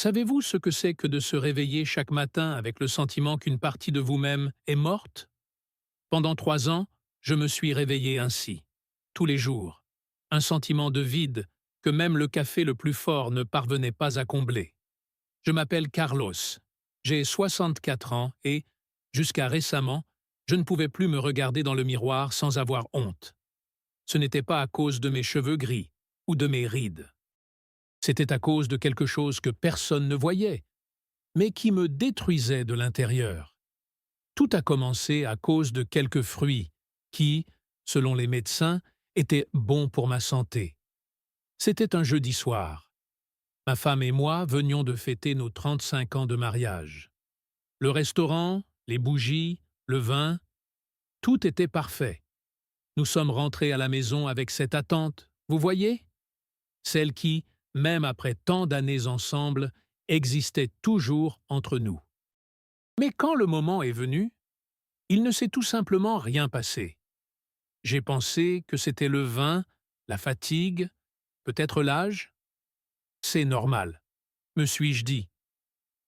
Savez-vous ce que c'est que de se réveiller chaque matin avec le sentiment qu'une partie de vous-même est morte? Pendant 3 ans, je me suis réveillé ainsi, tous les jours. Un sentiment de vide que même le café le plus fort ne parvenait pas à combler. Je m'appelle Carlos, j'ai 64 ans et, jusqu'à récemment, je ne pouvais plus me regarder dans le miroir sans avoir honte. Ce n'était pas à cause de mes cheveux gris ou de mes rides. C'était à cause de quelque chose que personne ne voyait, mais qui me détruisait de l'intérieur. Tout a commencé à cause de quelques fruits qui, selon les médecins, étaient bons pour ma santé. C'était un jeudi soir. Ma femme et moi venions de fêter nos 35 ans de mariage. Le restaurant, les bougies, le vin, tout était parfait. Nous sommes rentrés à la maison avec cette attente, vous voyez? Celle qui, même après tant d'années ensemble, existait toujours entre nous. Mais quand le moment est venu, il ne s'est tout simplement rien passé. J'ai pensé que c'était le vin, la fatigue, peut-être l'âge. C'est normal, me suis-je dit.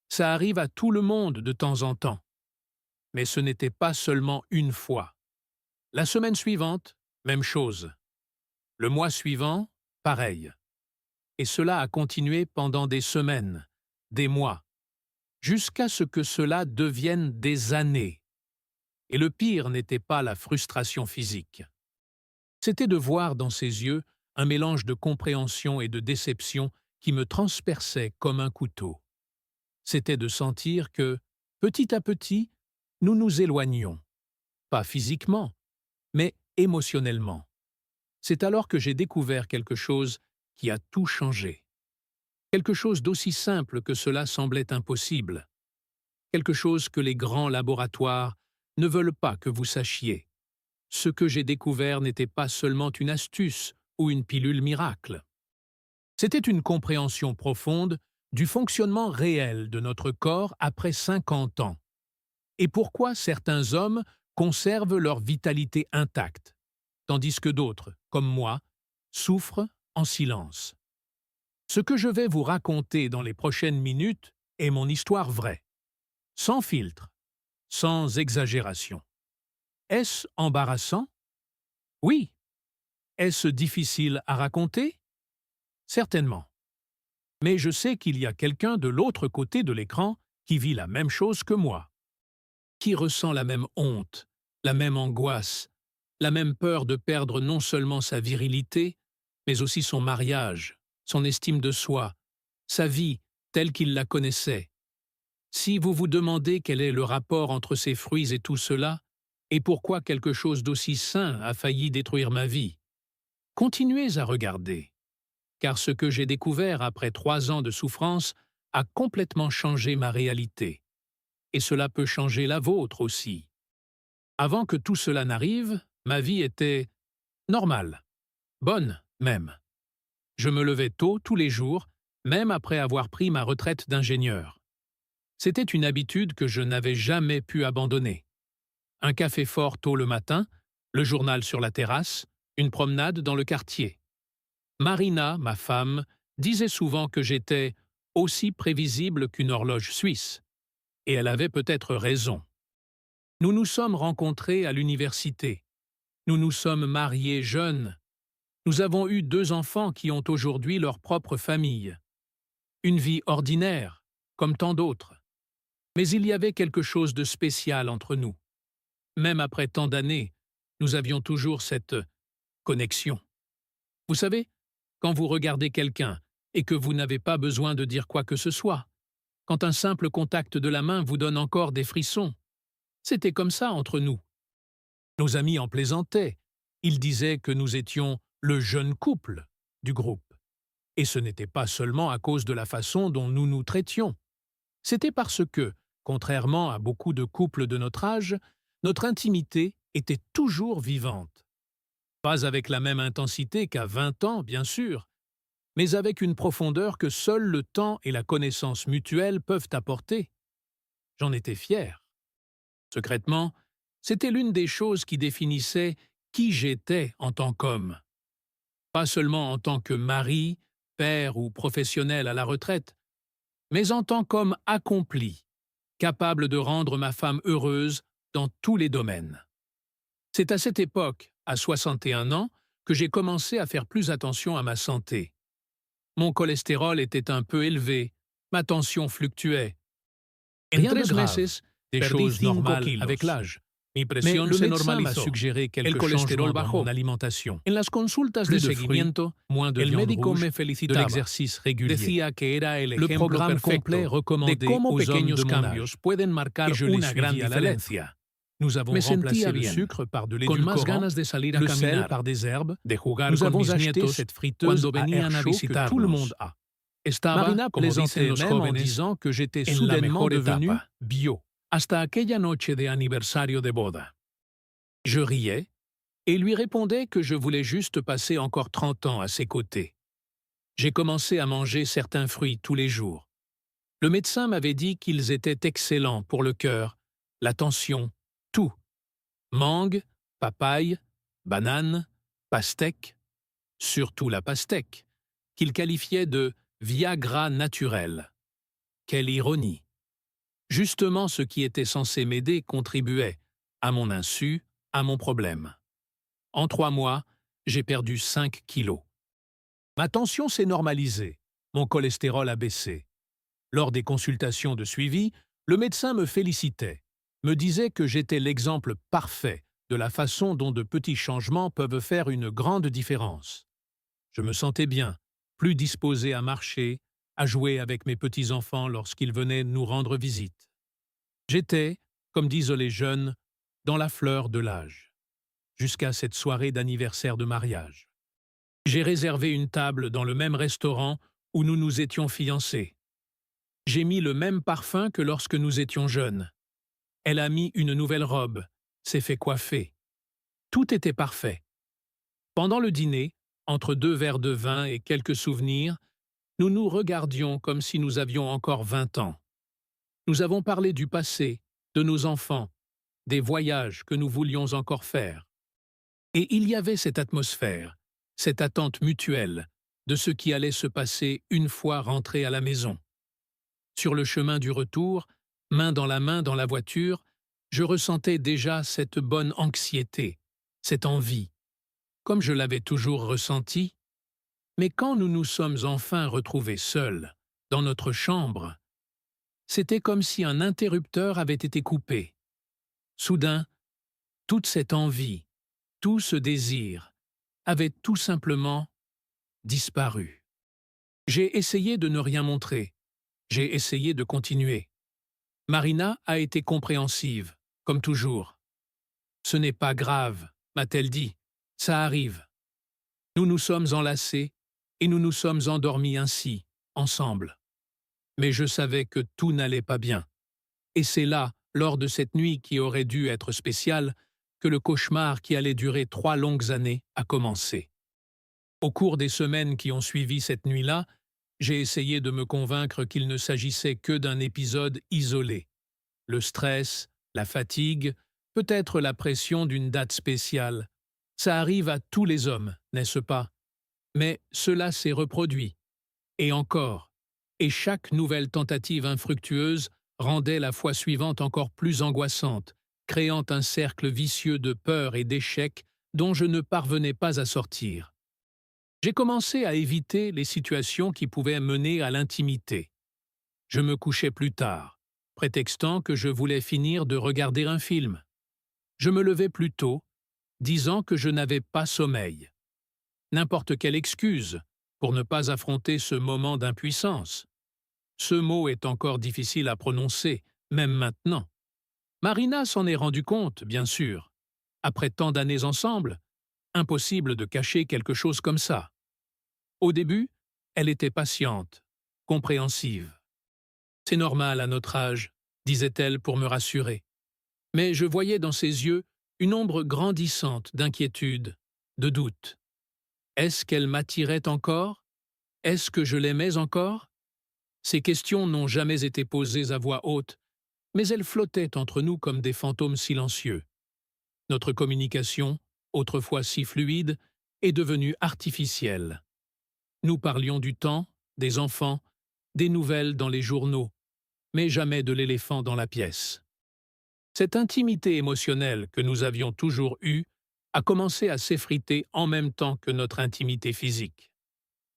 Ça arrive à tout le monde de temps en temps. Mais ce n'était pas seulement une fois. La semaine suivante, même chose. Le mois suivant, pareil. Et cela a continué pendant des semaines, des mois, jusqu'à ce que cela devienne des années. Et le pire n'était pas la frustration physique. C'était de voir dans ses yeux un mélange de compréhension et de déception qui me transperçait comme un couteau. C'était de sentir que, petit à petit, nous nous éloignions. Pas physiquement, mais émotionnellement. C'est alors que j'ai découvert quelque chose qui a tout changé. Quelque chose d'aussi simple que cela semblait impossible. Quelque chose que les grands laboratoires ne veulent pas que vous sachiez. Ce que j'ai découvert n'était pas seulement une astuce ou une pilule miracle. C'était une compréhension profonde du fonctionnement réel de notre corps après 50 ans, et pourquoi certains hommes conservent leur vitalité intacte, tandis que d'autres, comme moi, souffrent en silence. Ce que je vais vous raconter dans les prochaines minutes est mon histoire vraie, sans filtre, sans exagération. Est-ce embarrassant? Oui. Est-ce difficile à raconter? Certainement. Mais je sais qu'il y a quelqu'un de l'autre côté de l'écran qui vit la même chose que moi, qui ressent la même honte, la même angoisse, la même peur de perdre non seulement sa virilité, mais aussi son mariage, son estime de soi, sa vie telle qu'il la connaissait. Si vous vous demandez quel est le rapport entre ces fruits et tout cela, et pourquoi quelque chose d'aussi sain a failli détruire ma vie, continuez à regarder, car ce que j'ai découvert après 3 ans de souffrance a complètement changé ma réalité. Et cela peut changer la vôtre aussi. Avant que tout cela n'arrive, ma vie était normale, bonne même. Je me levais tôt tous les jours, même après avoir pris ma retraite d'ingénieur. C'était une habitude que je n'avais jamais pu abandonner. Un café fort tôt le matin, le journal sur la terrasse, une promenade dans le quartier. Marina, ma femme, disait souvent que j'étais aussi prévisible qu'une horloge suisse. Et elle avait peut-être raison. Nous nous sommes rencontrés à l'université. Nous nous sommes mariés jeunes. Nous avons eu 2 enfants qui ont aujourd'hui leur propre famille. Une vie ordinaire, comme tant d'autres. Mais il y avait quelque chose de spécial entre nous. Même après tant d'années, nous avions toujours cette connexion. Vous savez, quand vous regardez quelqu'un et que vous n'avez pas besoin de dire quoi que ce soit, quand un simple contact de la main vous donne encore des frissons, c'était comme ça entre nous. Nos amis en plaisantaient. Ils disaient que nous étions le jeune couple du groupe. Et ce n'était pas seulement à cause de la façon dont nous nous traitions. C'était parce que, contrairement à beaucoup de couples de notre âge, notre intimité était toujours vivante. Pas avec la même intensité qu'à 20 ans, bien sûr, mais avec une profondeur que seul le temps et la connaissance mutuelle peuvent apporter. J'en étais fier. Secrètement, c'était l'une des choses qui définissait qui j'étais en tant qu'homme. Pas seulement en tant que mari, père ou professionnel à la retraite, mais en tant qu'homme accompli, capable de rendre ma femme heureuse dans tous les domaines. C'est à cette époque, à 61 ans, que j'ai commencé à faire plus attention à ma santé. Mon cholestérol était un peu élevé, ma tension fluctuait. Rien de grave, des choses normales avec l'âge. Mais le médecin m'a suggéré quelques changements dans mon alimentation. En las consultas de seguimiento, moins de viande rouge, de l'exercice régulier. Decía que era el le programme complet recommandé aux hommes de mon âge. Pueden marcar una gran diferencia. Nous avons remplacé le sucre par de l'édulcorant, le sel par des herbes, nous avons acheté cette friteuse à air chaud que tout le monde a. Marina plaisantait même en disant que j'étais soudainement devenu bio. Hasta aquella noche de aniversario de boda. Je riais et lui répondais que je voulais juste passer encore 30 ans à ses côtés. J'ai commencé à manger certains fruits tous les jours. Le médecin m'avait dit qu'ils étaient excellents pour le cœur, la tension, tout. Mangue, papaye, banane, pastèque, surtout la pastèque, qu'il qualifiait de Viagra naturel. Quelle ironie! Justement, ce qui était censé m'aider contribuait, à mon insu, à mon problème. En 3 mois, j'ai perdu 5 kilos. Ma tension s'est normalisée, mon cholestérol a baissé. Lors des consultations de suivi, le médecin me félicitait, me disait que j'étais l'exemple parfait de la façon dont de petits changements peuvent faire une grande différence. Je me sentais bien, plus disposé à marcher, à jouer avec mes petits-enfants lorsqu'ils venaient nous rendre visite. J'étais, comme disent les jeunes, dans la fleur de l'âge, jusqu'à cette soirée d'anniversaire de mariage. J'ai réservé une table dans le même restaurant où nous nous étions fiancés. J'ai mis le même parfum que lorsque nous étions jeunes. Elle a mis une nouvelle robe, s'est fait coiffer. Tout était parfait. Pendant le dîner, entre 2 verres de vin et quelques souvenirs, nous nous regardions comme si nous avions encore 20 ans. Nous avons parlé du passé, de nos enfants, des voyages que nous voulions encore faire. Et il y avait cette atmosphère, cette attente mutuelle de ce qui allait se passer une fois rentrés à la maison. Sur le chemin du retour, main dans la voiture, je ressentais déjà cette bonne anxiété, cette envie, comme je l'avais toujours ressenti. Mais quand nous nous sommes enfin retrouvés seuls, dans notre chambre, c'était comme si un interrupteur avait été coupé. Soudain, toute cette envie, tout ce désir, avait tout simplement disparu. J'ai essayé de ne rien montrer. J'ai essayé de continuer. Marina a été compréhensive, comme toujours. « Ce n'est pas grave », m'a-t-elle dit, « ça arrive. » Nous nous sommes enlacés et nous nous sommes endormis ainsi, ensemble. Mais je savais que tout n'allait pas bien. Et c'est là, lors de cette nuit qui aurait dû être spéciale, que le cauchemar qui allait durer 3 longues années a commencé. Au cours des semaines qui ont suivi cette nuit-là, j'ai essayé de me convaincre qu'il ne s'agissait que d'un épisode isolé. Le stress, la fatigue, peut-être la pression d'une date spéciale. Ça arrive à tous les hommes, n'est-ce pas? Mais cela s'est reproduit. Et encore. Et chaque nouvelle tentative infructueuse rendait la fois suivante encore plus angoissante, créant un cercle vicieux de peur et d'échec dont je ne parvenais pas à sortir. J'ai commencé à éviter les situations qui pouvaient mener à l'intimité. Je me couchais plus tard, prétextant que je voulais finir de regarder un film. Je me levais plus tôt, disant que je n'avais pas sommeil. N'importe quelle excuse pour ne pas affronter ce moment d'impuissance. Ce mot est encore difficile à prononcer, même maintenant. Marina s'en est rendue compte, bien sûr. Après tant d'années ensemble, impossible de cacher quelque chose comme ça. Au début, elle était patiente, compréhensive. « C'est normal à notre âge », disait-elle pour me rassurer. Mais je voyais dans ses yeux une ombre grandissante d'inquiétude, de doute. Est-ce qu'elle m'attirait encore? Est-ce que je l'aimais encore? Ces questions n'ont jamais été posées à voix haute, mais elles flottaient entre nous comme des fantômes silencieux. Notre communication, autrefois si fluide, est devenue artificielle. Nous parlions du temps, des enfants, des nouvelles dans les journaux, mais jamais de l'éléphant dans la pièce. Cette intimité émotionnelle que nous avions toujours eue a commencé à s'effriter en même temps que notre intimité physique.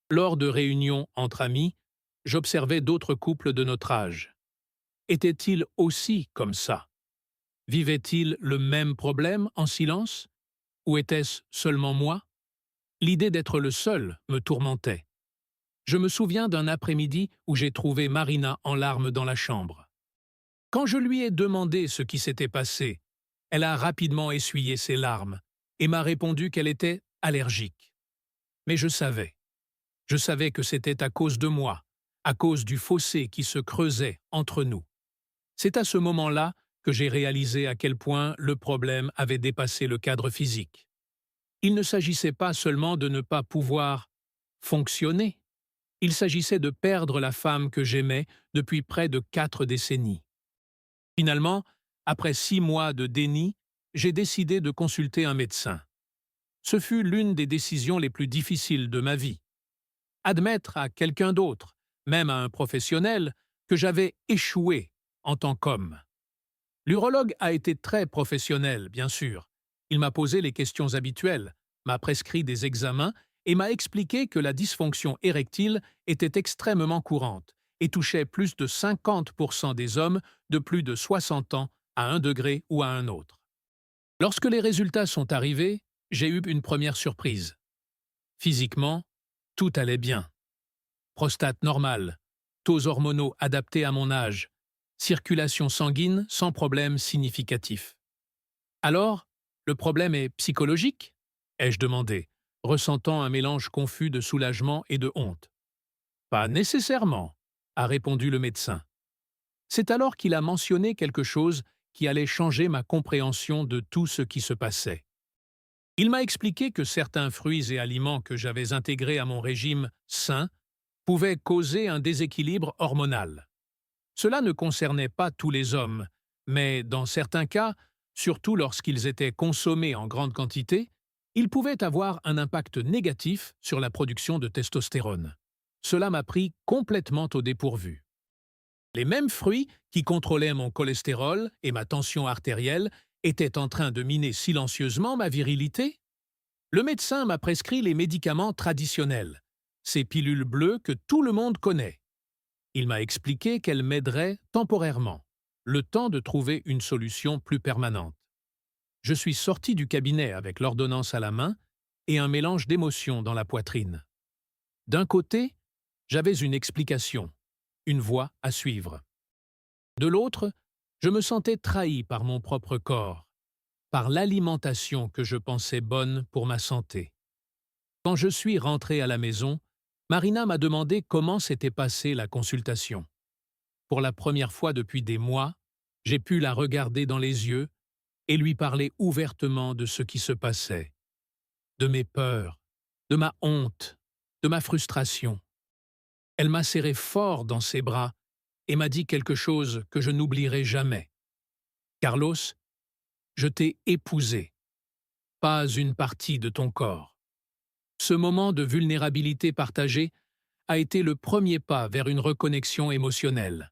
Lors de réunions entre amis, j'observais d'autres couples de notre âge. Étaient-ils aussi comme ça? Vivaient-ils le même problème en silence? Ou était-ce seulement moi? L'idée d'être le seul me tourmentait. Je me souviens d'un après-midi où j'ai trouvé Marina en larmes dans la chambre. Quand je lui ai demandé ce qui s'était passé, elle a rapidement essuyé ses larmes et m'a répondu qu'elle était allergique. Mais je savais. Je savais que c'était à cause de moi, à cause du fossé qui se creusait entre nous. C'est à ce moment-là que j'ai réalisé à quel point le problème avait dépassé le cadre physique. Il ne s'agissait pas seulement de ne pas pouvoir fonctionner, il s'agissait de perdre la femme que j'aimais depuis près de 4 décennies. Finalement, après 6 mois de déni, j'ai décidé de consulter un médecin. Ce fut l'une des décisions les plus difficiles de ma vie. Admettre à quelqu'un d'autre, même à un professionnel, que j'avais échoué en tant qu'homme. L'urologue a été très professionnel, bien sûr. Il m'a posé les questions habituelles, m'a prescrit des examens et m'a expliqué que la dysfonction érectile était extrêmement courante et touchait plus de 50% des hommes de plus de 60 ans à un degré ou à un autre. Lorsque les résultats sont arrivés, j'ai eu une première surprise. Physiquement, tout allait bien. Prostate normale, taux hormonaux adaptés à mon âge, circulation sanguine sans problème significatif. Alors, le problème est psychologique? Ai-je demandé, ressentant un mélange confus de soulagement et de honte. Pas nécessairement, a répondu le médecin. C'est alors qu'il a mentionné quelque chose qui allait changer ma compréhension de tout ce qui se passait. Il m'a expliqué que certains fruits et aliments que j'avais intégrés à mon régime sain pouvaient causer un déséquilibre hormonal. Cela ne concernait pas tous les hommes, mais dans certains cas, surtout lorsqu'ils étaient consommés en grande quantité, ils pouvaient avoir un impact négatif sur la production de testostérone. Cela m'a pris complètement au dépourvu. Les mêmes fruits qui contrôlaient mon cholestérol et ma tension artérielle étaient en train de miner silencieusement ma virilité? Le médecin m'a prescrit les médicaments traditionnels, ces pilules bleues que tout le monde connaît. Il m'a expliqué qu'elles m'aideraient temporairement, le temps de trouver une solution plus permanente. Je suis sorti du cabinet avec l'ordonnance à la main et un mélange d'émotions dans la poitrine. D'un côté, j'avais une explication, une voie à suivre. De l'autre, je me sentais trahi par mon propre corps, par l'alimentation que je pensais bonne pour ma santé. Quand je suis rentré à la maison, Marina m'a demandé comment s'était passée la consultation. Pour la première fois depuis des mois, j'ai pu la regarder dans les yeux et lui parler ouvertement de ce qui se passait, de mes peurs, de ma honte, de ma frustration. Elle m'a serré fort dans ses bras et m'a dit quelque chose que je n'oublierai jamais. Carlos, je t'ai épousé, pas une partie de ton corps. Ce moment de vulnérabilité partagée a été le premier pas vers une reconnexion émotionnelle.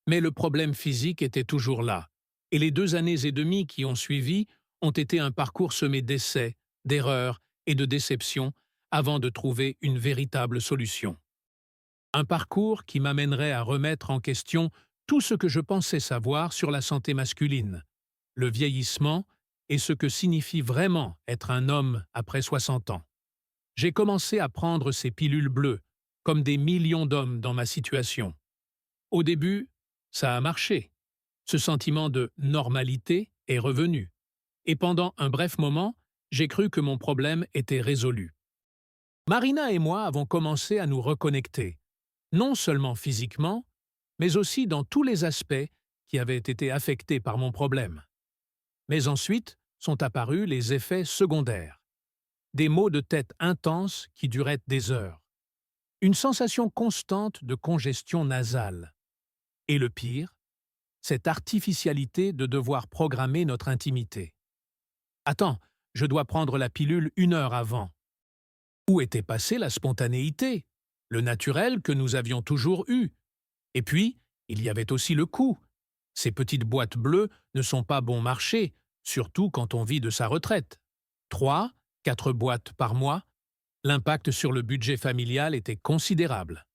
Mais le problème physique était toujours là, et les 2 années et demie qui ont suivi ont été un parcours semé d'essais, d'erreurs et de déceptions avant de trouver une véritable solution. Un parcours qui m'amènerait à remettre en question tout ce que je pensais savoir sur la santé masculine, le vieillissement et ce que signifie vraiment être un homme après 60 ans. J'ai commencé à prendre ces pilules bleues, comme des millions d'hommes dans ma situation. Au début, ça a marché. Ce sentiment de normalité est revenu. Et pendant un bref moment, j'ai cru que mon problème était résolu. Marina et moi avons commencé à nous reconnecter, non seulement physiquement, mais aussi dans tous les aspects qui avaient été affectés par mon problème. Mais ensuite sont apparus les effets secondaires. Des maux de tête intenses qui duraient des heures. Une sensation constante de congestion nasale. Et le pire, cette artificialité de devoir programmer notre intimité. Attends, je dois prendre la pilule 1 heure avant. Où était passée la spontanéité? le naturel que nous avions toujours eu. Et puis, il y avait aussi le coût. Ces petites boîtes bleues ne sont pas bon marché, surtout quand on vit de sa retraite. 3, 4 boîtes par mois, l'impact sur le budget familial était considérable.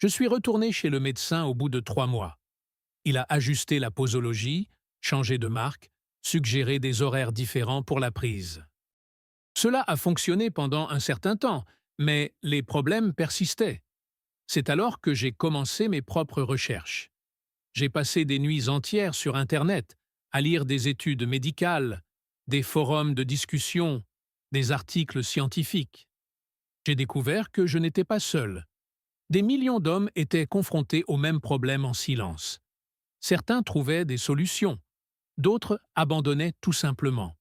Je suis retourné chez le médecin au bout de 3 mois. Il a ajusté la posologie, changé de marque, suggéré des horaires différents pour la prise. Cela a fonctionné pendant un certain temps, mais les problèmes persistaient. C'est alors que j'ai commencé mes propres recherches. J'ai passé des nuits entières sur Internet, à lire des études médicales, des forums de discussion, des articles scientifiques. J'ai découvert que je n'étais pas seul. Des millions d'hommes étaient confrontés au même problème en silence. Certains trouvaient des solutions, d'autres abandonnaient tout simplement.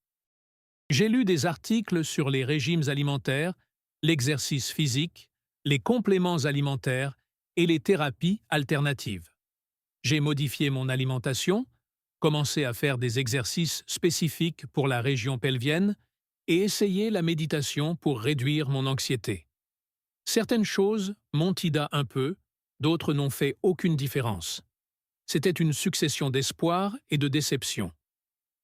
J'ai lu des articles sur les régimes alimentaires, l'exercice physique, les compléments alimentaires et les thérapies alternatives. J'ai modifié mon alimentation, commencé à faire des exercices spécifiques pour la région pelvienne et essayé la méditation pour réduire mon anxiété. Certaines choses m'ont aidé un peu, d'autres n'ont fait aucune différence. C'était une succession d'espoir et de déception.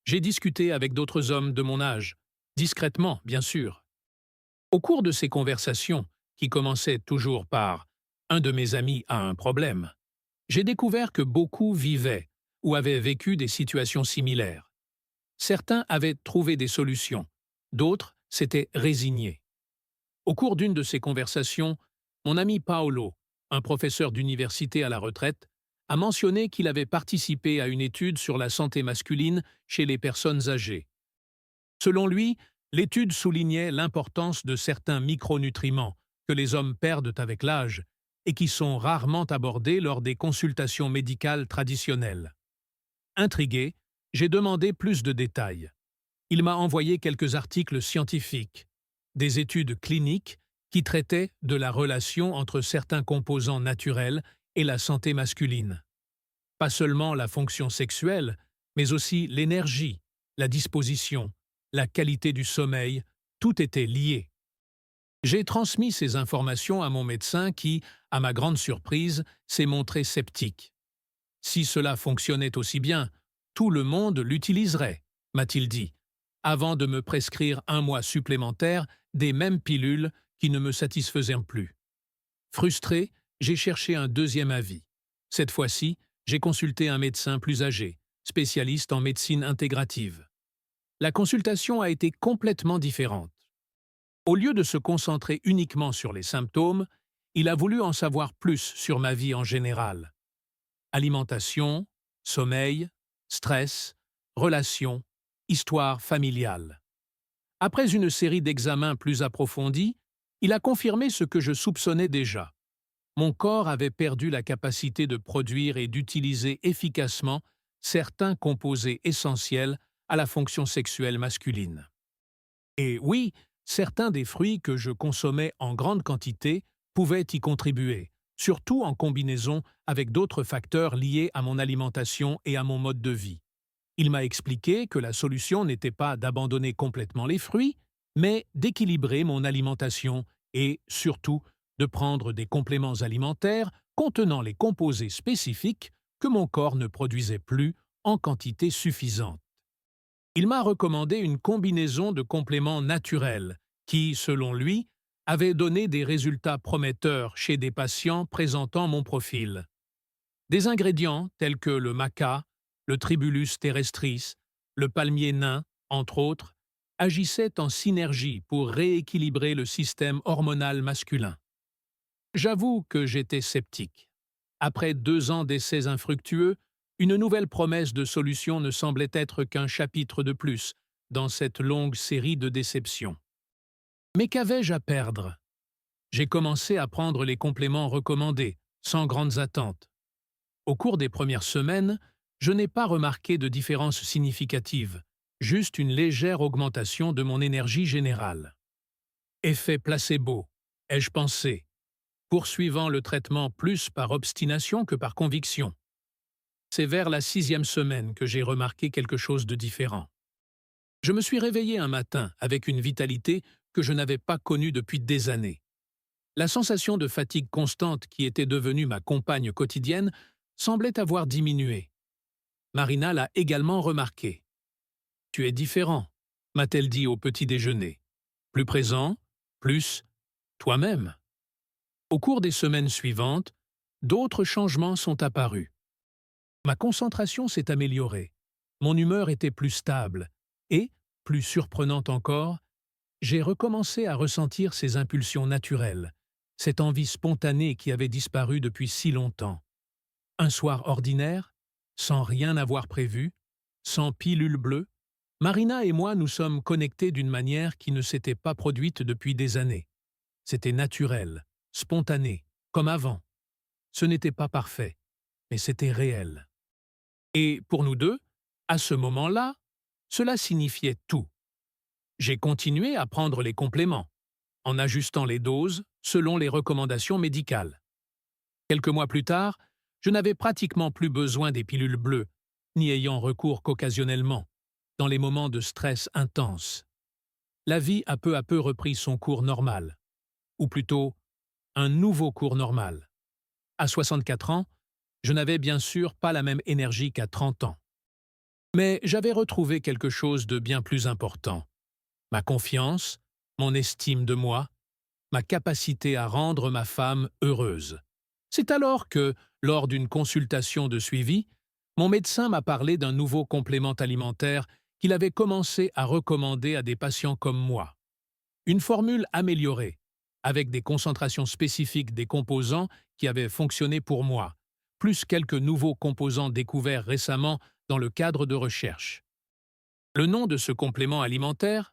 J'ai discuté avec d'autres hommes de mon âge, discrètement, bien sûr. Au cours de ces conversations, qui commençaient toujours par « un de mes amis a un problème », j'ai découvert que beaucoup vivaient ou avaient vécu des situations similaires. Certains avaient trouvé des solutions, d'autres s'étaient résignés. Au cours d'une de ces conversations, mon ami Paolo, un professeur d'université à la retraite, a mentionné qu'il avait participé à une étude sur la santé masculine chez les personnes âgées. Selon lui, l'étude soulignait l'importance de certains micronutriments que les hommes perdent avec l'âge et qui sont rarement abordés lors des consultations médicales traditionnelles. Intrigué, j'ai demandé plus de détails. Il m'a envoyé quelques articles scientifiques, des études cliniques qui traitaient de la relation entre certains composants naturels et la santé masculine. Pas seulement la fonction sexuelle, mais aussi l'énergie, la disposition, la qualité du sommeil, tout était lié. J'ai transmis ces informations à mon médecin qui, à ma grande surprise, s'est montré sceptique. Si cela fonctionnait aussi bien, tout le monde l'utiliserait, m'a-t-il dit, avant de me prescrire 1 mois supplémentaire des mêmes pilules qui ne me satisfaisaient plus. Frustré, j'ai cherché un deuxième avis. Cette fois-ci, j'ai consulté un médecin plus âgé, spécialiste en médecine intégrative. La consultation a été complètement différente. Au lieu de se concentrer uniquement sur les symptômes, il a voulu en savoir plus sur ma vie en général. Alimentation, sommeil, stress, relations, histoire familiale. Après une série d'examens plus approfondis, il a confirmé ce que je soupçonnais déjà. Mon corps avait perdu la capacité de produire et d'utiliser efficacement certains composés essentiels à la fonction sexuelle masculine. Et oui, certains des fruits que je consommais en grande quantité pouvaient y contribuer, surtout en combinaison avec d'autres facteurs liés à mon alimentation et à mon mode de vie. Il m'a expliqué que la solution n'était pas d'abandonner complètement les fruits, mais d'équilibrer mon alimentation et, surtout, de prendre des compléments alimentaires contenant les composés spécifiques que mon corps ne produisait plus en quantité suffisante. Il m'a recommandé une combinaison de compléments naturels qui, selon lui, avait donné des résultats prometteurs chez des patients présentant mon profil. Des ingrédients tels que le maca, le Tribulus terrestris, le palmier nain, entre autres, agissaient en synergie pour rééquilibrer le système hormonal masculin. J'avoue que j'étais sceptique. Après 2 ans d'essais infructueux, une nouvelle promesse de solution ne semblait être qu'un chapitre de plus dans cette longue série de déceptions. Mais qu'avais-je à perdre? J'ai commencé à prendre les compléments recommandés, sans grandes attentes. Au cours des premières semaines, je n'ai pas remarqué de différence significative, juste une légère augmentation de mon énergie générale. Effet placebo, ai-je pensé, poursuivant le traitement plus par obstination que par conviction. C'est vers la 6e semaine que j'ai remarqué quelque chose de différent. Je me suis réveillé un matin avec une vitalité que je n'avais pas connue depuis des années. La sensation de fatigue constante qui était devenue ma compagne quotidienne semblait avoir diminué. Marina l'a également remarqué. « Tu es différent », m'a-t-elle dit au petit déjeuner. Plus présent, plus toi-même. Au cours des semaines suivantes, d'autres changements sont apparus. Ma concentration s'est améliorée, mon humeur était plus stable et, plus surprenante encore, j'ai recommencé à ressentir ces impulsions naturelles, cette envie spontanée qui avait disparu depuis si longtemps. Un soir ordinaire, sans rien avoir prévu, sans pilule bleue, Marina et moi nous sommes connectés d'une manière qui ne s'était pas produite depuis des années. C'était naturel, spontané, comme avant. Ce n'était pas parfait, mais c'était réel. Et pour nous deux, à ce moment-là, cela signifiait tout. J'ai continué à prendre les compléments, en ajustant les doses selon les recommandations médicales. Quelques mois plus tard, je n'avais pratiquement plus besoin des pilules bleues, n'y ayant recours qu'occasionnellement, dans les moments de stress intense. La vie a peu à peu repris son cours normal, ou plutôt, un nouveau cours normal. À 64 ans, je n'avais bien sûr pas la même énergie qu'à 30 ans. Mais j'avais retrouvé quelque chose de bien plus important. Ma confiance, mon estime de moi, ma capacité à rendre ma femme heureuse. C'est alors que, lors d'une consultation de suivi, mon médecin m'a parlé d'un nouveau complément alimentaire qu'il avait commencé à recommander à des patients comme moi. Une formule améliorée, avec des concentrations spécifiques des composants qui avaient fonctionné pour moi, plus quelques nouveaux composants découverts récemment dans le cadre de recherche. Le nom de ce complément alimentaire?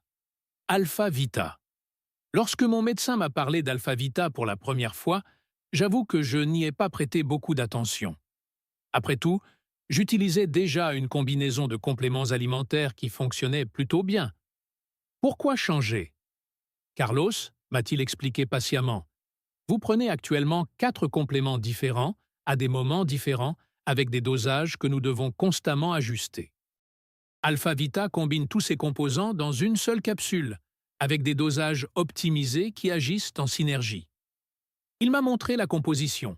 Alpha Vita. Lorsque mon médecin m'a parlé d'Alpha Vita pour la première fois, j'avoue que je n'y ai pas prêté beaucoup d'attention. Après tout, j'utilisais déjà une combinaison de compléments alimentaires qui fonctionnait plutôt bien. Pourquoi changer? Carlos, m'a-t-il expliqué patiemment, vous prenez actuellement 4 compléments différents, à des moments différents, avec des dosages que nous devons constamment ajuster. Alpha Vita combine tous ces composants dans une seule capsule, avec des dosages optimisés qui agissent en synergie. Il m'a montré la composition.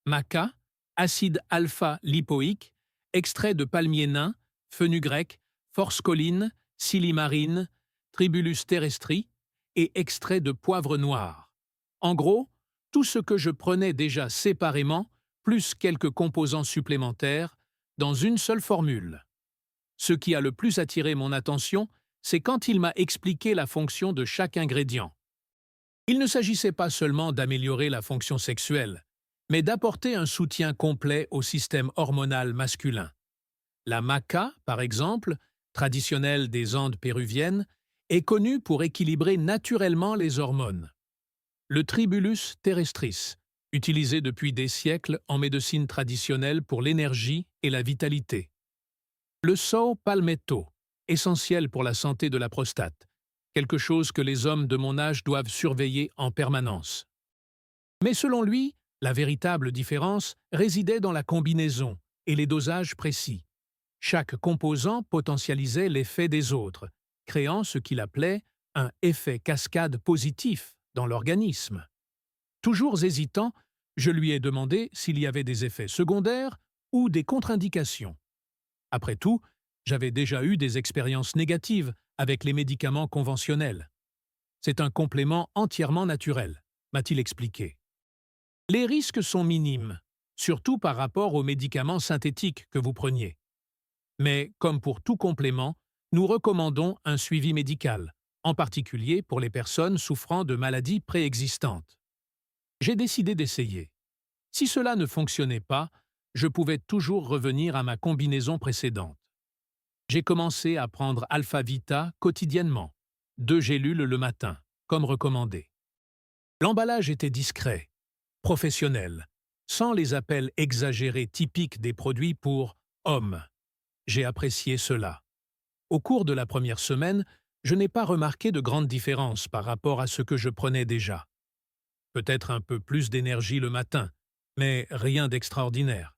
Maca, acide alpha-lipoïque, extrait de palmier nain, fenugrec, forscoline, silimarine, tribulus terrestri et extrait de poivre noir. En gros, tout ce que je prenais déjà séparément, plus quelques composants supplémentaires, dans une seule formule. Ce qui a le plus attiré mon attention, c'est quand il m'a expliqué la fonction de chaque ingrédient. Il ne s'agissait pas seulement d'améliorer la fonction sexuelle, mais d'apporter un soutien complet au système hormonal masculin. La maca, par exemple, traditionnelle des Andes péruviennes, est connue pour équilibrer naturellement les hormones. Le tribulus terrestris, utilisé depuis des siècles en médecine traditionnelle pour l'énergie et la vitalité. Le saw palmetto, essentiel pour la santé de la prostate, quelque chose que les hommes de mon âge doivent surveiller en permanence. Mais selon lui, la véritable différence résidait dans la combinaison et les dosages précis. Chaque composant potentialisait l'effet des autres, créant ce qu'il appelait un effet cascade positif dans l'organisme. Toujours hésitant, je lui ai demandé s'il y avait des effets secondaires ou des contre-indications. Après tout, j'avais déjà eu des expériences négatives avec les médicaments conventionnels. C'est un complément entièrement naturel, m'a-t-il expliqué. Les risques sont minimes, surtout par rapport aux médicaments synthétiques que vous preniez. Mais, comme pour tout complément, nous recommandons un suivi médical, en particulier pour les personnes souffrant de maladies préexistantes. J'ai décidé d'essayer. Si cela ne fonctionnait pas, je pouvais toujours revenir à ma combinaison précédente. J'ai commencé à prendre Alpha Vita quotidiennement, 2 gélules le matin, comme recommandé. L'emballage était discret, professionnel, sans les appels exagérés typiques des produits pour « hommes ». J'ai apprécié cela. Au cours de la première semaine, je n'ai pas remarqué de grande différence par rapport à ce que je prenais déjà. Peut-être un peu plus d'énergie le matin, mais rien d'extraordinaire.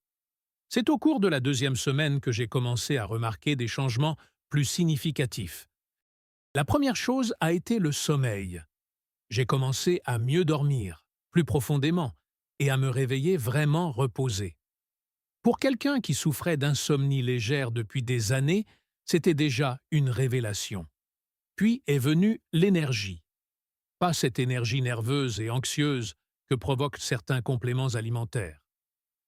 C'est au cours de la 2e semaine que j'ai commencé à remarquer des changements plus significatifs. La première chose a été le sommeil. J'ai commencé à mieux dormir, plus profondément, et à me réveiller vraiment reposé. Pour quelqu'un qui souffrait d'insomnie légère depuis des années, c'était déjà une révélation. Puis est venue l'énergie. Pas cette énergie nerveuse et anxieuse que provoquent certains compléments alimentaires.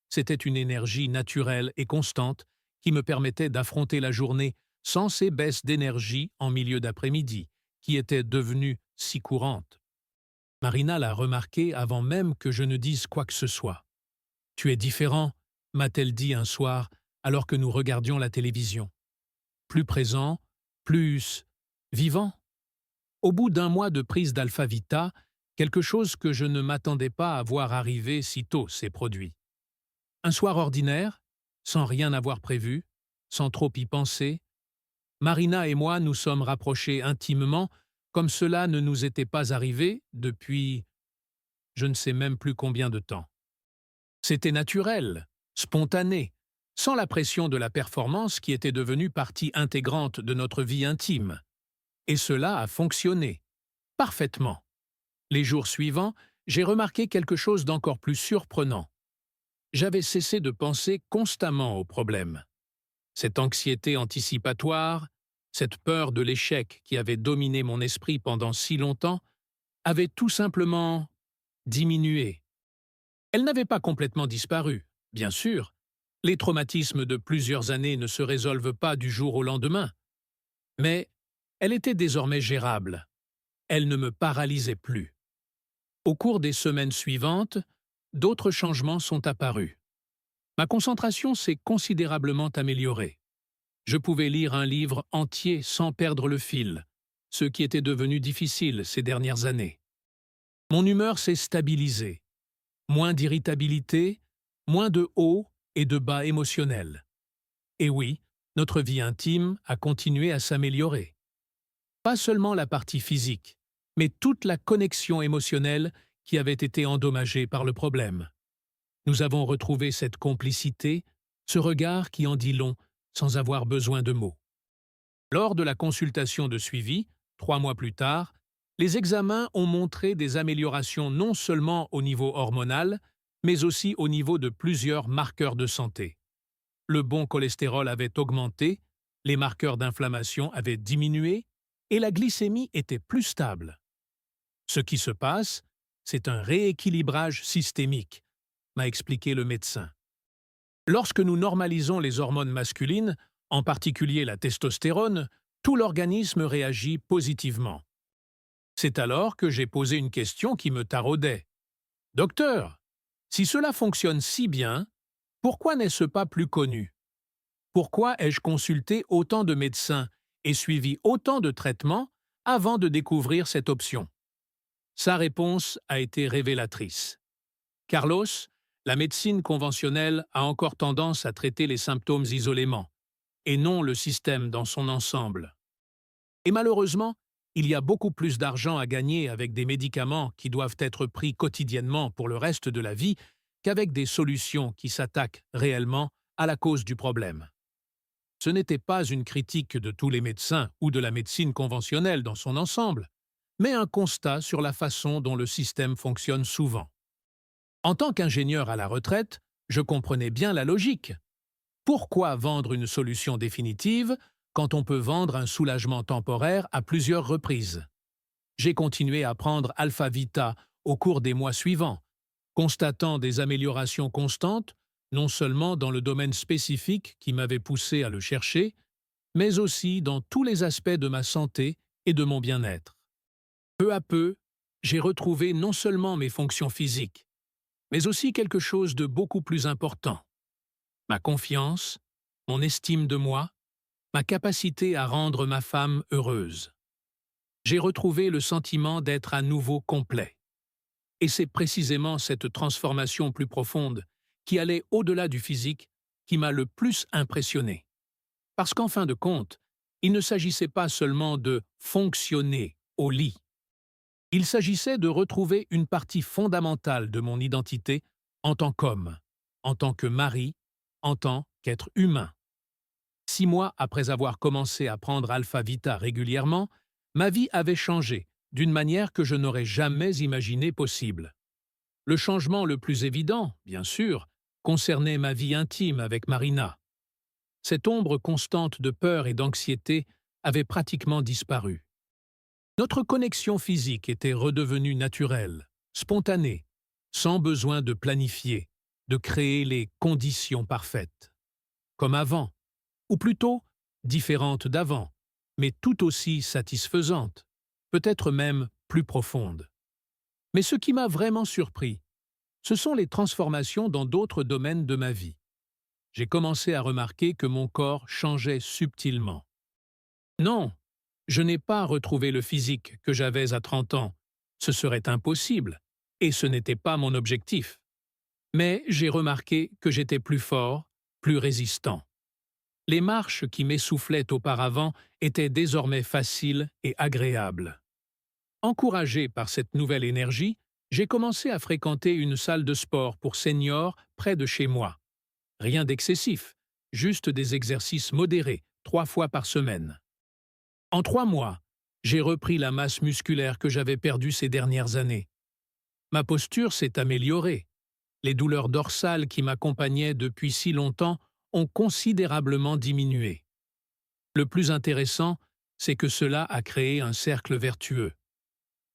C'était une énergie naturelle et constante qui me permettait d'affronter la journée sans ces baisses d'énergie en milieu d'après-midi, qui étaient devenues si courantes. Marina l'a remarqué avant même que je ne dise quoi que ce soit. « Tu es différent », m'a-t-elle dit un soir alors que nous regardions la télévision. Plus présent, plus vivant. Au bout d'un mois de prise d'Alpha Vita, quelque chose que je ne m'attendais pas à voir arriver si tôt s'est produit. Un soir ordinaire, sans rien avoir prévu, sans trop y penser, Marina et moi nous sommes rapprochés intimement comme cela ne nous était pas arrivé depuis je ne sais même plus combien de temps. C'était naturel, spontané, sans la pression de la performance qui était devenue partie intégrante de notre vie intime. Et cela a fonctionné, parfaitement. Les jours suivants, j'ai remarqué quelque chose d'encore plus surprenant. J'avais cessé de penser constamment au problème. Cette anxiété anticipatoire, cette peur de l'échec qui avait dominé mon esprit pendant si longtemps, avait tout simplement diminué. Elle n'avait pas complètement disparu, bien sûr. Les traumatismes de plusieurs années ne se résolvent pas du jour au lendemain. Mais elle était désormais gérable. Elle ne me paralysait plus. Au cours des semaines suivantes, d'autres changements sont apparus. Ma concentration s'est considérablement améliorée. Je pouvais lire un livre entier sans perdre le fil, ce qui était devenu difficile ces dernières années. Mon humeur s'est stabilisée. Moins d'irritabilité, moins de hauts et de bas émotionnels. Et oui, notre vie intime a continué à s'améliorer. Pas seulement la partie physique, mais toute la connexion émotionnelle qui avait été endommagée par le problème. Nous avons retrouvé cette complicité, ce regard qui en dit long sans avoir besoin de mots. Lors de la consultation de suivi, 3 mois plus tard, les examens ont montré des améliorations non seulement au niveau hormonal, mais aussi au niveau de plusieurs marqueurs de santé. Le bon cholestérol avait augmenté, les marqueurs d'inflammation avaient diminué et la glycémie était plus stable. Ce qui se passe, c'est un rééquilibrage systémique, m'a expliqué le médecin. Lorsque nous normalisons les hormones masculines, en particulier la testostérone, tout l'organisme réagit positivement. C'est alors que j'ai posé une question qui me taraudait. « Docteur, si cela fonctionne si bien, pourquoi n'est-ce pas plus connu? Pourquoi ai-je consulté autant de médecins et suivi autant de traitements avant de découvrir cette option ?» Sa réponse a été révélatrice. « Carlos, la médecine conventionnelle a encore tendance à traiter les symptômes isolément, et non le système dans son ensemble. Et malheureusement, il y a beaucoup plus d'argent à gagner avec des médicaments qui doivent être pris quotidiennement pour le reste de la vie qu'avec des solutions qui s'attaquent réellement à la cause du problème. » Ce n'était pas une critique de tous les médecins ou de la médecine conventionnelle dans son ensemble, mais un constat sur la façon dont le système fonctionne souvent. En tant qu'ingénieur à la retraite, je comprenais bien la logique. Pourquoi vendre une solution définitive quand on peut vendre un soulagement temporaire à plusieurs reprises? J'ai continué à prendre Alpha Vita au cours des mois suivants, constatant des améliorations constantes, non seulement dans le domaine spécifique qui m'avait poussé à le chercher, mais aussi dans tous les aspects de ma santé et de mon bien-être. Peu à peu, j'ai retrouvé non seulement mes fonctions physiques, mais aussi quelque chose de beaucoup plus important. Ma confiance, mon estime de moi, ma capacité à rendre ma femme heureuse. J'ai retrouvé le sentiment d'être à nouveau complet. Et c'est précisément cette transformation plus profonde, qui allait au-delà du physique, qui m'a le plus impressionné. Parce qu'en fin de compte, il ne s'agissait pas seulement de fonctionner au lit. Il s'agissait de retrouver une partie fondamentale de mon identité en tant qu'homme, en tant que mari, en tant qu'être humain. 6 mois après avoir commencé à prendre Alpha Vita régulièrement, ma vie avait changé d'une manière que je n'aurais jamais imaginé possible. Le changement le plus évident, bien sûr, concernait ma vie intime avec Marina. Cette ombre constante de peur et d'anxiété avait pratiquement disparu. Notre connexion physique était redevenue naturelle, spontanée, sans besoin de planifier, de créer les conditions parfaites. Comme avant, ou plutôt différente d'avant, mais tout aussi satisfaisante, peut-être même plus profonde. Mais ce qui m'a vraiment surpris, ce sont les transformations dans d'autres domaines de ma vie. J'ai commencé à remarquer que mon corps changeait subtilement. Non, je n'ai pas retrouvé le physique que j'avais à 30 ans. Ce serait impossible, et ce n'était pas mon objectif. Mais j'ai remarqué que j'étais plus fort, plus résistant. Les marches qui m'essoufflaient auparavant étaient désormais faciles et agréables. Encouragé par cette nouvelle énergie, j'ai commencé à fréquenter une salle de sport pour seniors près de chez moi. Rien d'excessif, juste des exercices modérés, 3 fois par semaine. En 3 mois, j'ai repris la masse musculaire que j'avais perdue ces dernières années. Ma posture s'est améliorée. Les douleurs dorsales qui m'accompagnaient depuis si longtemps ont considérablement diminué. Le plus intéressant, c'est que cela a créé un cercle vertueux.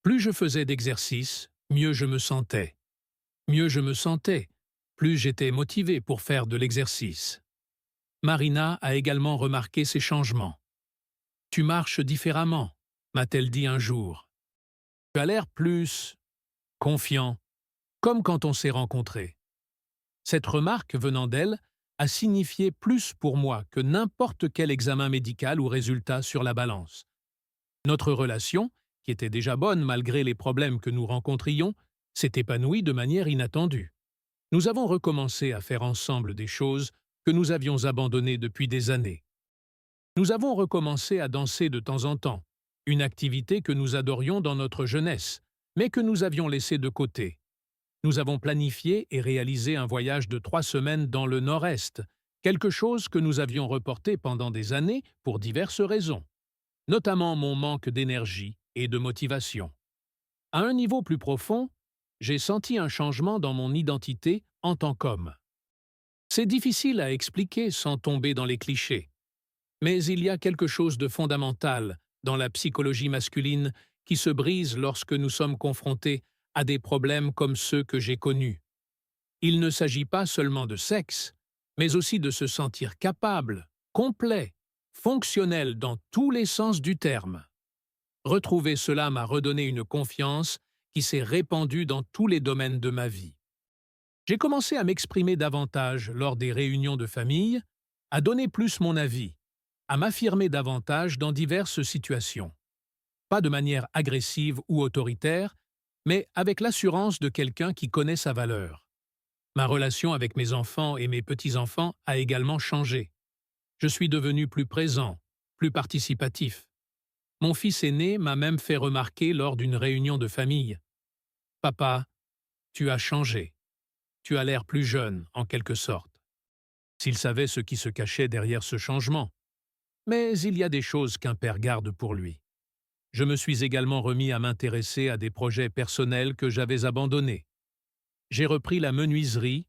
Plus je faisais d'exercices, mieux je me sentais. Mieux je me sentais, plus j'étais motivé pour faire de l'exercice. Marina a également remarqué ces changements. « Tu marches différemment », m'a-t-elle dit un jour. « Tu as l'air plus confiant, comme quand on s'est rencontrés. » Cette remarque venant d'elle a signifié plus pour moi que n'importe quel examen médical ou résultat sur la balance. Notre relation, qui était déjà bonne malgré les problèmes que nous rencontrions, s'est épanouie de manière inattendue. Nous avons recommencé à faire ensemble des choses que nous avions abandonnées depuis des années. Nous avons recommencé à danser de temps en temps, une activité que nous adorions dans notre jeunesse, mais que nous avions laissée de côté. Nous avons planifié et réalisé un voyage de 3 semaines dans le Nord-Est, quelque chose que nous avions reporté pendant des années pour diverses raisons, notamment mon manque d'énergie et de motivation. À un niveau plus profond, j'ai senti un changement dans mon identité en tant qu'homme. C'est difficile à expliquer sans tomber dans les clichés, mais il y a quelque chose de fondamental dans la psychologie masculine qui se brise lorsque nous sommes confrontés à des problèmes comme ceux que j'ai connus. Il ne s'agit pas seulement de sexe, mais aussi de se sentir capable, complet, fonctionnel dans tous les sens du terme. Retrouver cela m'a redonné une confiance qui s'est répandue dans tous les domaines de ma vie. J'ai commencé à m'exprimer davantage lors des réunions de famille, à donner plus mon avis, à m'affirmer davantage dans diverses situations. Pas de manière agressive ou autoritaire, mais avec l'assurance de quelqu'un qui connaît sa valeur. Ma relation avec mes enfants et mes petits-enfants a également changé. Je suis devenu plus présent, plus participatif. Mon fils aîné m'a même fait remarquer lors d'une réunion de famille. « Papa, tu as changé. Tu as l'air plus jeune, en quelque sorte. » S'il savait ce qui se cachait derrière ce changement. Mais il y a des choses qu'un père garde pour lui. Je me suis également remis à m'intéresser à des projets personnels que j'avais abandonnés. J'ai repris la menuiserie,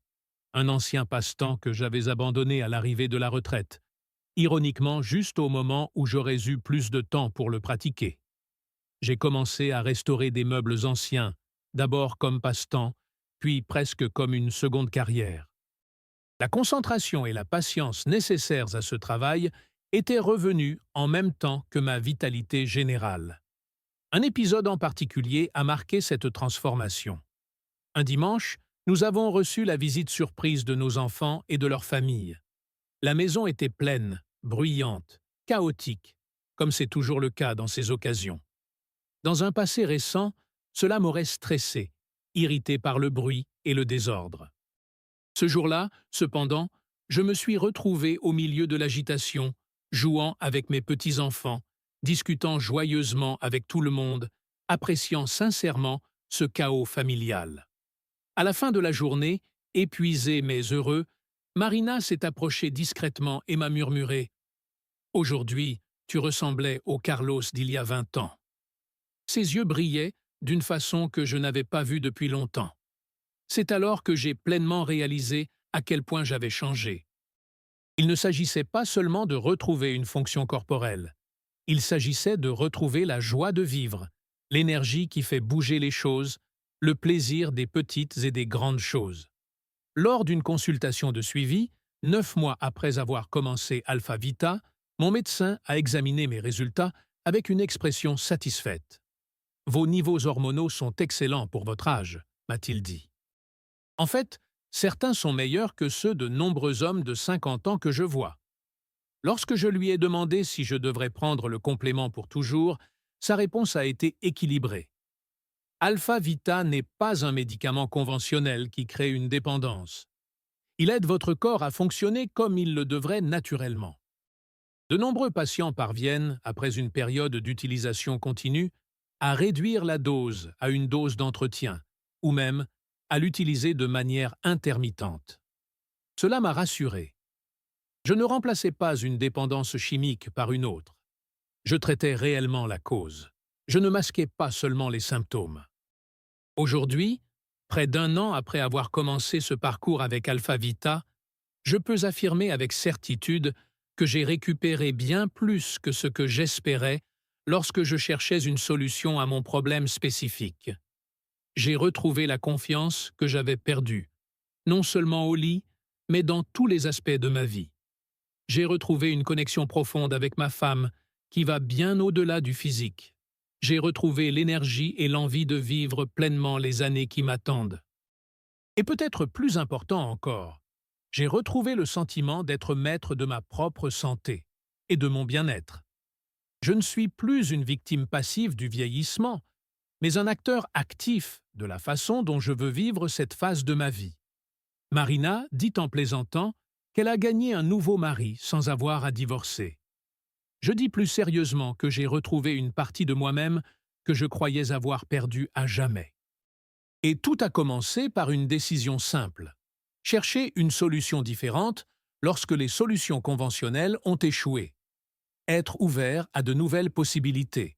un ancien passe-temps que j'avais abandonné à l'arrivée de la retraite, ironiquement juste au moment où j'aurais eu plus de temps pour le pratiquer. J'ai commencé à restaurer des meubles anciens, d'abord comme passe-temps, puis presque comme une seconde carrière. La concentration et la patience nécessaires à ce travail étaient revenues en même temps que ma vitalité générale. Un épisode en particulier a marqué cette transformation. Un dimanche, nous avons reçu la visite surprise de nos enfants et de leurs familles. La maison était pleine, bruyante, chaotique, comme c'est toujours le cas dans ces occasions. Dans un passé récent, cela m'aurait stressé, irrité par le bruit et le désordre. Ce jour-là, cependant, je me suis retrouvé au milieu de l'agitation, jouant avec mes petits-enfants, discutant joyeusement avec tout le monde, appréciant sincèrement ce chaos familial. À la fin de la journée, épuisé mais heureux, Marina s'est approchée discrètement et m'a murmuré « Aujourd'hui, tu ressemblais au Carlos d'il y a 20 ans. » Ses yeux brillaient d'une façon que je n'avais pas vue depuis longtemps. C'est alors que j'ai pleinement réalisé à quel point j'avais changé. Il ne s'agissait pas seulement de retrouver une fonction corporelle. Il s'agissait de retrouver la joie de vivre, l'énergie qui fait bouger les choses, le plaisir des petites et des grandes choses. Lors d'une consultation de suivi, 9 mois après avoir commencé Alpha Vita, mon médecin a examiné mes résultats avec une expression satisfaite. « Vos niveaux hormonaux sont excellents pour votre âge », m'a-t-il dit. En fait, certains sont meilleurs que ceux de nombreux hommes de 50 ans que je vois. Lorsque je lui ai demandé si je devrais prendre le complément pour toujours, sa réponse a été équilibrée. Alpha Vita n'est pas un médicament conventionnel qui crée une dépendance. Il aide votre corps à fonctionner comme il le devrait naturellement. De nombreux patients parviennent, après une période d'utilisation continue, à réduire la dose à une dose d'entretien, ou même à l'utiliser de manière intermittente. Cela m'a rassuré. Je ne remplaçais pas une dépendance chimique par une autre. Je traitais réellement la cause. Je ne masquais pas seulement les symptômes. Aujourd'hui, près d'un an après avoir commencé ce parcours avec Alpha Vita, je peux affirmer avec certitude que j'ai récupéré bien plus que ce que j'espérais lorsque je cherchais une solution à mon problème spécifique. J'ai retrouvé la confiance que j'avais perdue, non seulement au lit, mais dans tous les aspects de ma vie. J'ai retrouvé une connexion profonde avec ma femme qui va bien au-delà du physique. J'ai retrouvé l'énergie et l'envie de vivre pleinement les années qui m'attendent. Et peut-être plus important encore, j'ai retrouvé le sentiment d'être maître de ma propre santé et de mon bien-être. Je ne suis plus une victime passive du vieillissement, mais un acteur actif de la façon dont je veux vivre cette phase de ma vie. Marina dit en plaisantant qu'elle a gagné un nouveau mari sans avoir à divorcer. Je dis plus sérieusement que j'ai retrouvé une partie de moi-même que je croyais avoir perdue à jamais. Et tout a commencé par une décision simple. Chercher une solution différente lorsque les solutions conventionnelles ont échoué. Être ouvert à de nouvelles possibilités.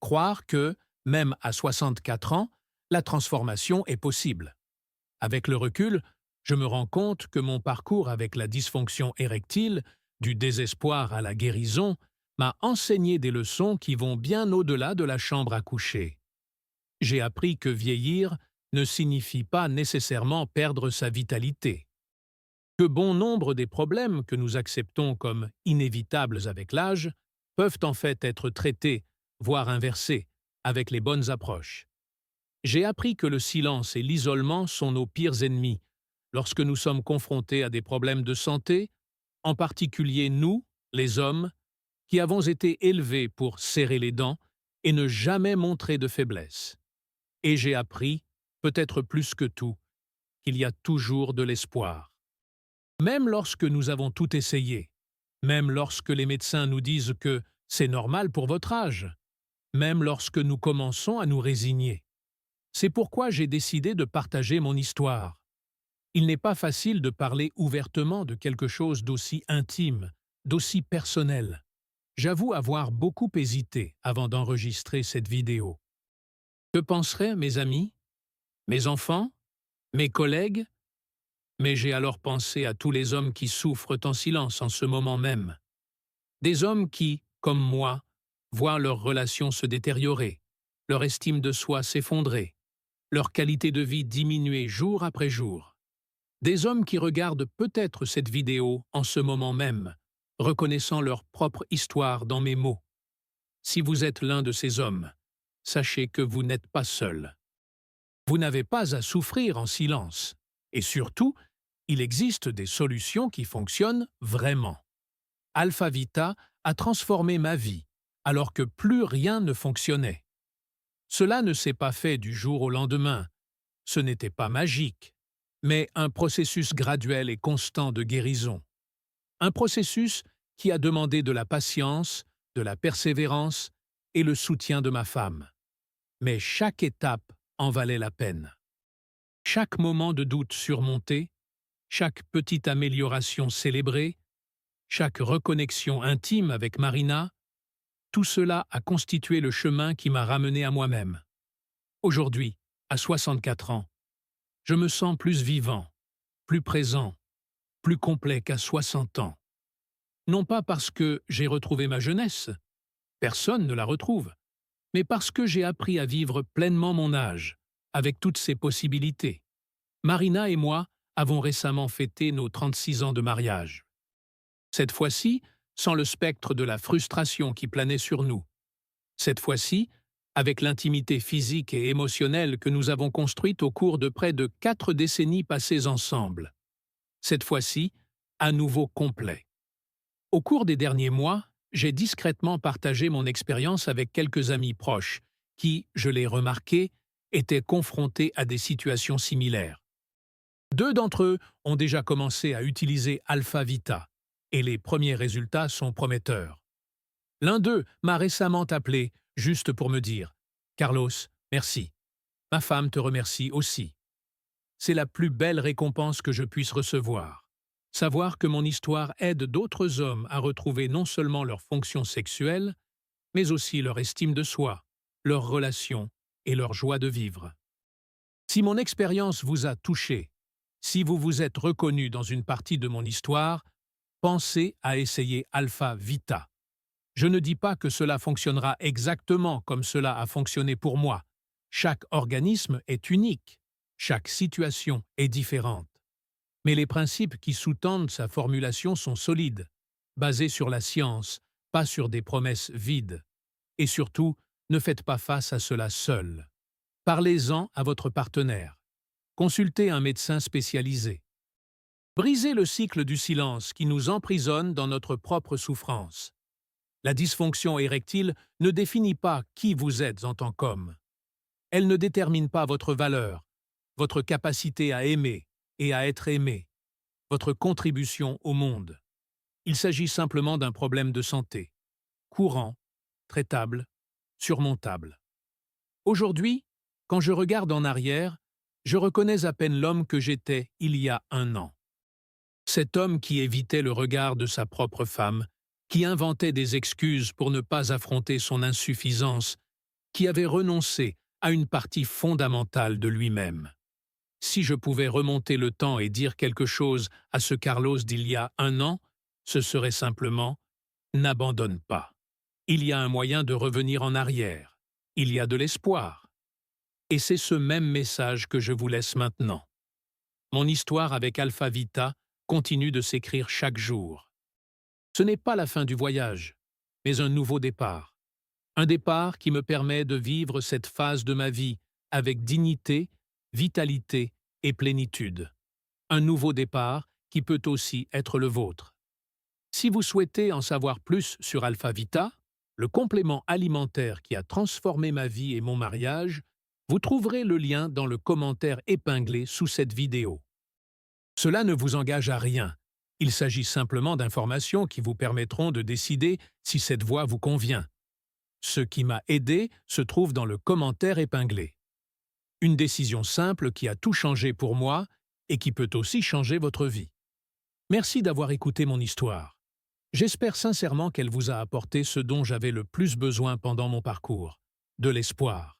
Croire que, même à 64 ans, la transformation est possible. Avec le recul, je me rends compte que mon parcours avec la dysfonction érectile, du désespoir à la guérison, m'a enseigné des leçons qui vont bien au-delà de la chambre à coucher. J'ai appris que vieillir ne signifie pas nécessairement perdre sa vitalité. Que bon nombre des problèmes que nous acceptons comme inévitables avec l'âge peuvent en fait être traités, voire inversés, avec les bonnes approches. J'ai appris que le silence et l'isolement sont nos pires ennemis lorsque nous sommes confrontés à des problèmes de santé, en particulier nous, les hommes, qui avons été élevés pour serrer les dents et ne jamais montrer de faiblesse. Et j'ai appris, peut-être plus que tout, qu'il y a toujours de l'espoir. Même lorsque nous avons tout essayé, même lorsque les médecins nous disent que c'est normal pour votre âge, même lorsque nous commençons à nous résigner. C'est pourquoi j'ai décidé de partager mon histoire. Il n'est pas facile de parler ouvertement de quelque chose d'aussi intime, d'aussi personnel. J'avoue avoir beaucoup hésité avant d'enregistrer cette vidéo. Que penseraient mes amis, mes enfants, mes collègues? Mais j'ai alors pensé à tous les hommes qui souffrent en silence en ce moment même. Des hommes qui, comme moi, voient leurs relations se détériorer, leur estime de soi s'effondrer, leur qualité de vie diminuer jour après jour. Des hommes qui regardent peut-être cette vidéo en ce moment même, reconnaissant leur propre histoire dans mes mots. Si vous êtes l'un de ces hommes, sachez que vous n'êtes pas seul. Vous n'avez pas à souffrir en silence. Et surtout, il existe des solutions qui fonctionnent vraiment. Alpha Vita a transformé ma vie, alors que plus rien ne fonctionnait. Cela ne s'est pas fait du jour au lendemain. Ce n'était pas magique, mais un processus graduel et constant de guérison. Un processus qui a demandé de la patience, de la persévérance et le soutien de ma femme. Mais chaque étape en valait la peine. Chaque moment de doute surmonté, chaque petite amélioration célébrée, chaque reconnexion intime avec Marina, tout cela a constitué le chemin qui m'a ramené à moi-même. Aujourd'hui, à 64 ans, Je me sens plus vivant, plus présent, plus complet qu'à 60 ans. Non pas parce que j'ai retrouvé ma jeunesse, personne ne la retrouve, mais parce que j'ai appris à vivre pleinement mon âge, avec toutes ses possibilités. Marina et moi avons récemment fêté nos 36 ans de mariage. Cette fois-ci, sans le spectre de la frustration qui planait sur nous. Cette fois-ci, avec l'intimité physique et émotionnelle que nous avons construite au cours de près de 4 décennies passées ensemble. Cette fois-ci, à nouveau complet. Au cours des derniers mois, j'ai discrètement partagé mon expérience avec quelques amis proches qui, je l'ai remarqué, étaient confrontés à des situations similaires. 2 d'entre eux ont déjà commencé à utiliser Alpha Vita, et les premiers résultats sont prometteurs. L'un d'eux m'a récemment appelé juste pour me dire « Carlos, merci. Ma femme te remercie aussi. » C'est la plus belle récompense que je puisse recevoir. Savoir que mon histoire aide d'autres hommes à retrouver non seulement leur fonction sexuelle, mais aussi leur estime de soi, leurs relations et leur joie de vivre. Si mon expérience vous a touché, si vous vous êtes reconnu dans une partie de mon histoire, pensez à essayer Alpha Vita. Je ne dis pas que cela fonctionnera exactement comme cela a fonctionné pour moi. Chaque organisme est unique, chaque situation est différente. Mais les principes qui sous-tendent sa formulation sont solides, basés sur la science, pas sur des promesses vides. Et surtout, ne faites pas face à cela seul. Parlez-en à votre partenaire. Consultez un médecin spécialisé. Brisez le cycle du silence qui nous emprisonne dans notre propre souffrance. La dysfonction érectile ne définit pas qui vous êtes en tant qu'homme. Elle ne détermine pas votre valeur, votre capacité à aimer et à être aimé, votre contribution au monde. Il s'agit simplement d'un problème de santé, courant, traitable, surmontable. Aujourd'hui, quand je regarde en arrière, je reconnais à peine l'homme que j'étais il y a 1 an. Cet homme qui évitait le regard de sa propre femme, qui inventait des excuses pour ne pas affronter son insuffisance, qui avait renoncé à une partie fondamentale de lui-même. Si je pouvais remonter le temps et dire quelque chose à ce Carlos d'il y a 1 an, ce serait simplement « n'abandonne pas ». Il y a un moyen de revenir en arrière. Il y a de l'espoir. Et c'est ce même message que je vous laisse maintenant. Mon histoire avec Alpha Vita continue de s'écrire chaque jour. Ce n'est pas la fin du voyage, mais un nouveau départ. Un départ qui me permet de vivre cette phase de ma vie avec dignité, vitalité et plénitude. Un nouveau départ qui peut aussi être le vôtre. Si vous souhaitez en savoir plus sur Alpha Vita, le complément alimentaire qui a transformé ma vie et mon mariage, vous trouverez le lien dans le commentaire épinglé sous cette vidéo. Cela ne vous engage à rien. Il s'agit simplement d'informations qui vous permettront de décider si cette voie vous convient. Ce qui m'a aidé se trouve dans le commentaire épinglé. Une décision simple qui a tout changé pour moi et qui peut aussi changer votre vie. Merci d'avoir écouté mon histoire. J'espère sincèrement qu'elle vous a apporté ce dont j'avais le plus besoin pendant mon parcours, de l'espoir.